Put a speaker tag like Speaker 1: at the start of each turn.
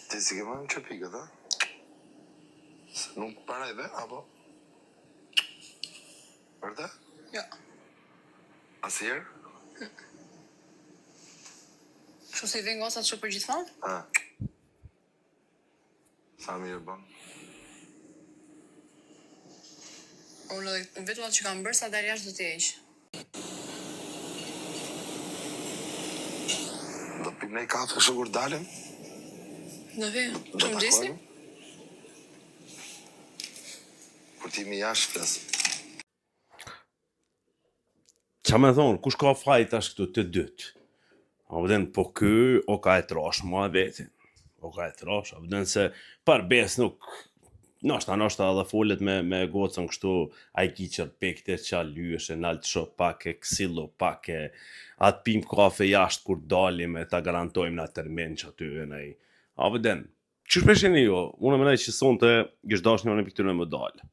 Speaker 1: Ti si ke marrë që pikët, a? Se nuk parajve, apo? Vërte?
Speaker 2: Jo.
Speaker 1: Asnjëherë?
Speaker 2: Kështu si vjen gosat që për gjithmonë?
Speaker 1: Ha. Sa mirë bën.
Speaker 2: Unë vetëm atë që kam bërë sa dal jashtë do t'i heq.
Speaker 1: Do pim një kafe kështu kur dalim?
Speaker 2: Do vi,
Speaker 1: Do
Speaker 2: që më gjisni?
Speaker 1: takojmë? Kur ti mi jashtë flas.
Speaker 3: Qa me thonë, kush ka fajt ashtë këtu të dytë? A vëden, po kë, o ka e trash mua vetin. O ka e trash, a vëden se për bes nuk, nashta edhe folet me gocën kështu, a i kiqër pekte qa lyeshe, naltë sho pak e ksilo, pak e atë pim kafe jashtë kur dalim e ta garantojmë në termin që aty e nej. A vëden, qësh me sheni jo, unë me nej që sonte, gjështë dash një në piktyre më dalë.